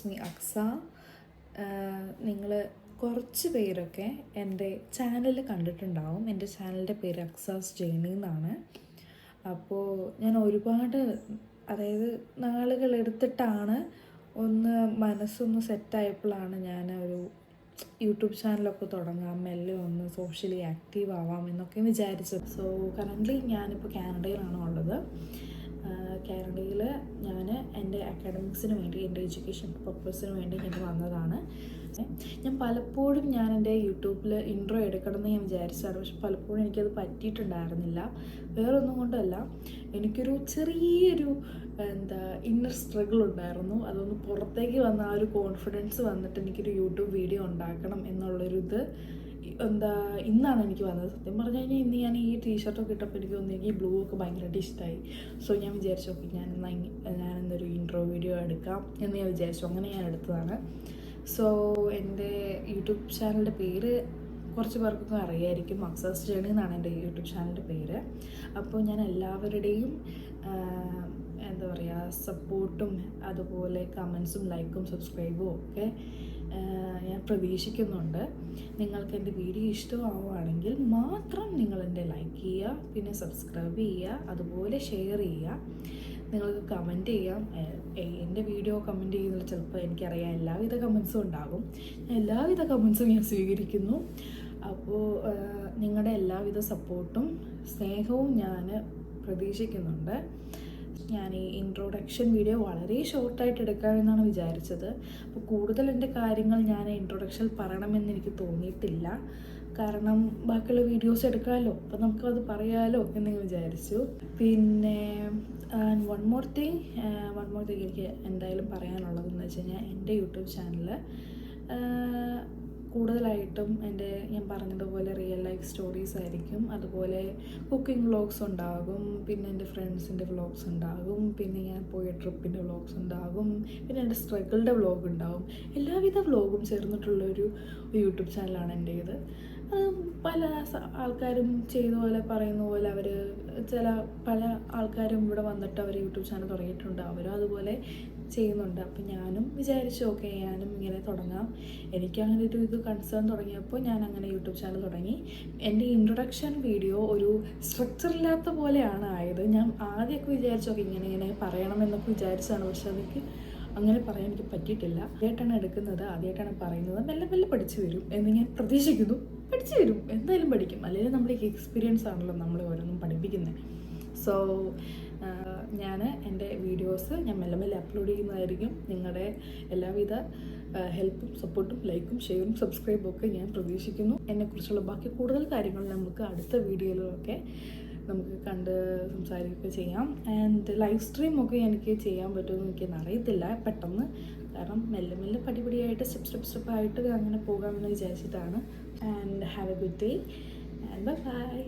It's me അക്സ. നിങ്ങൾ കുറച്ച് പേരൊക്കെ എൻ്റെ ചാനൽ കണ്ടിട്ടുണ്ടാവും. എൻ്റെ ചാനലിൻ്റെ പേര് അക്സാസ് ജേണി എന്നാണ്. അപ്പോൾ ഞാൻ ഒരുപാട് നാളുകൾ എടുത്തിട്ടാണ് മനസ്സൊന്ന് സെറ്റായപ്പോഴാണ് ഞാൻ ഒരു യൂട്യൂബ് ചാനലൊക്കെ തുടങ്ങാം, മെല്ലെ ഒന്ന് സോഷ്യലി ആക്റ്റീവ് ആവാം എന്നൊക്കെ വിചാരിച്ചത്. സോ കറൻ്റ്ലി ഞാനിപ്പോൾ കാനഡയിലാണ് ഉള്ളത്. കാനഡയിൽ ഞാൻ എൻ്റെ അക്കാഡമിക്സിന് വേണ്ടി, എൻ്റെ എഡ്യൂക്കേഷൻ പർപ്പസിന് വേണ്ടി ഞാൻ വന്നതാണ്. ഞാൻ പലപ്പോഴും എൻ്റെ യൂട്യൂബിൽ ഇൻട്രോ എടുക്കണമെന്ന് ഞാൻ വിചാരിച്ചതാണ്. പക്ഷെ പലപ്പോഴും എനിക്കത് പറ്റിയിട്ടുണ്ടായിരുന്നില്ല. വേറൊന്നും കൊണ്ടല്ല, എനിക്കൊരു ചെറിയൊരു ഇന്നർ സ്ട്രഗിൾ ഉണ്ടായിരുന്നു. അതൊന്ന് പുറത്തേക്ക് വന്ന ആ ഒരു കോൺഫിഡൻസ് വന്നിട്ട് എനിക്കൊരു യൂട്യൂബ് വീഡിയോ ഉണ്ടാക്കണം എന്നുള്ളൊരിത് ഇന്നാണ് എനിക്ക് വന്നത്. സത്യം പറഞ്ഞു കഴിഞ്ഞാൽ ഇന്ന് ഞാൻ ഈ ടീഷർട്ടൊക്കെ ഇട്ടപ്പോൾ എനിക്ക് തോന്നി, എനിക്ക് ഈ ബ്ലൂ ഒക്കെ ഭയങ്കരമായിട്ട് ഇഷ്ടമായി. സോ ഞാൻ വിചാരിച്ചു, ഓക്കെ ഞാനെന്നൊരു ഇൻട്രോ വീഡിയോ എടുക്കാം എന്ന് ഞാൻ വിചാരിച്ചു. അങ്ങനെ ഞാൻ എടുത്തതാണ്. സോ എൻ്റെ യൂട്യൂബ് ചാനലിൻ്റെ പേര് കുറച്ച് പേർക്കൊക്കെ അറിയായിരിക്കും. അക്സാസ് ജേണി എന്നാണ് എൻ്റെ യൂട്യൂബ് ചാനലിൻ്റെ പേര്. അപ്പോൾ ഞാൻ എല്ലാവരുടെയും സപ്പോർട്ടും അതുപോലെ കമൻസും ലൈക്കും സബ്സ്ക്രൈബും ഒക്കെ ഞാൻ പ്രതീക്ഷിക്കുന്നുണ്ട്. നിങ്ങൾക്ക് എൻ്റെ വീഡിയോ ഇഷ്ടമാവുകയാണെങ്കിൽ മാത്രം നിങ്ങൾ എൻ്റെ ലൈക്ക് ചെയ്യുക, പിന്നെ സബ്സ്ക്രൈബ് ചെയ്യുക, അതുപോലെ ഷെയർ ചെയ്യുക. നിങ്ങൾക്ക് കമൻറ്റ് ചെയ്യാം. എൻ്റെ വീഡിയോ കമൻറ്റ് ചെയ്യുന്നത് ചിലപ്പോൾ എനിക്കറിയാം എല്ലാവിധ കമൻസും ഉണ്ടാകും. എല്ലാവിധ കമൻസും ഞാൻ സ്വീകരിക്കുന്നു. അപ്പോൾ നിങ്ങളുടെ എല്ലാവിധ സപ്പോർട്ടും സ്നേഹവും ഞാൻ പ്രതീക്ഷിക്കുന്നുണ്ട്. ഞാൻ ഈ ഇൻട്രൊഡക്ഷൻ വീഡിയോ വളരെ ഷോർട്ടായിട്ട് എടുക്കാമെന്നാണ് വിചാരിച്ചത്. അപ്പോൾ കൂടുതൽ എൻ്റെ കാര്യങ്ങൾ ഞാൻ ഇൻട്രൊഡക്ഷൻ പറയണമെന്ന് എനിക്ക് തോന്നിയിട്ടില്ല. കാരണം ബാക്കിയുള്ള വീഡിയോസ് എടുക്കാമല്ലോ, അപ്പോൾ നമുക്കത് പറയാമല്ലോ എന്ന് വിചാരിച്ചു. പിന്നെ വൺ മോർ തിങ് എനിക്ക് എന്തായാലും പറയാനുള്ളതെന്ന് വെച്ച് കഴിഞ്ഞാൽ, എൻ്റെ യൂട്യൂബ് ചാനൽ കൂടുതലായിട്ടും ഞാൻ പറഞ്ഞതുപോലെ റിയൽ ലൈഫ് സ്റ്റോറീസ് ആയിരിക്കും. അതുപോലെ കുക്കിംഗ് വ്ളോഗ്സ് ഉണ്ടാകും, പിന്നെ എൻ്റെ ഫ്രണ്ട്സിൻ്റെ വ്ളോഗ്സ് ഉണ്ടാകും, പിന്നെ ഞാൻ പോയ ട്രിപ്പിൻ്റെ വ്ളോഗ്സ് ഉണ്ടാകും, പിന്നെ എൻ്റെ സ്ട്രഗിളുടെ വ്ളോഗ് ഉണ്ടാകും. എല്ലാവിധ വ്ളോഗും ചേർന്നിട്ടുള്ളൊരു യൂട്യൂബ് ചാനലാണ് എൻ്റേത്. പല ആൾക്കാരും ചെയ്ത പോലെ പറയുന്ന പോലെ പല ആൾക്കാരും ഇവിടെ വന്നിട്ട് അവർ യൂട്യൂബ് ചാനൽ തുടങ്ങിയിട്ടുണ്ട്. അവരും അതുപോലെ ചെയ്യുന്നുണ്ട്. അപ്പം ഞാനും വിചാരിച്ചു, ഓക്കെ ഞാനും ഇങ്ങനെ തുടങ്ങാം. എനിക്കങ്ങനെ ഇത് കൺസേൺ തുടങ്ങിയപ്പോൾ ഞാൻ അങ്ങനെ യൂട്യൂബ് ചാനൽ തുടങ്ങി. എൻ്റെ ഇൻട്രൊഡക്ഷൻ വീഡിയോ ഒരു സ്ട്രക്ചർ ഇല്ലാത്ത പോലെയാണ് ആയത്. ഞാൻ ആദ്യമൊക്കെ വിചാരിച്ചു, ഓക്കെ ഇങ്ങനെ പറയണമെന്നൊക്കെ വിചാരിച്ചതാണ്. പക്ഷെ എനിക്ക് അങ്ങനെ പറയാൻ എനിക്ക് പറ്റിയിട്ടില്ല. ആദ്യമായിട്ടാണ് എടുക്കുന്നത്, ആദ്യമായിട്ടാണ് പറയുന്നത്. മെല്ലെ മെല്ലെ പഠിച്ചു വരും എന്ന് ഞാൻ പ്രതീക്ഷിക്കുന്നു. പഠിച്ചു വരും, എന്തായാലും പഠിക്കും. അല്ലെങ്കിൽ നമ്മളേക്ക് എക്സ്പീരിയൻസ് ആണല്ലോ നമ്മൾ ഓരോന്നും പഠിപ്പിക്കുന്നത്. സോ ഞാൻ എൻ്റെ വീഡിയോസ് ഞാൻ മെല്ലെ മെല്ലെ അപ്ലോഡ് ചെയ്യുന്നതായിരിക്കും. നിങ്ങളുടെ എല്ലാവിധ ഹെൽപ്പും സപ്പോർട്ടും ലൈക്കും ഷെയറും സബ്സ്ക്രൈബും ഒക്കെ ഞാൻ പ്രതീക്ഷിക്കുന്നു. എന്നെക്കുറിച്ചുള്ള ബാക്കി കൂടുതൽ കാര്യങ്ങൾ നമുക്ക് അടുത്ത വീഡിയോയിലൊക്കെ നമുക്ക് കണ്ട് സംസാരിക്കുകയൊക്കെ ചെയ്യാം. ആൻഡ് ലൈവ് സ്ട്രീമൊക്കെ എനിക്ക് ചെയ്യാൻ പറ്റുമെന്ന് എനിക്കൊന്നും അറിയത്തില്ല പെട്ടെന്ന്. കാരണം മെല്ലെ മെല്ലെ പടിപടിയായിട്ട് സ്റ്റെപ്പായിട്ട് അങ്ങനെ പോകാമെന്ന് വിചാരിച്ചിട്ടാണ്. And have a good day and by.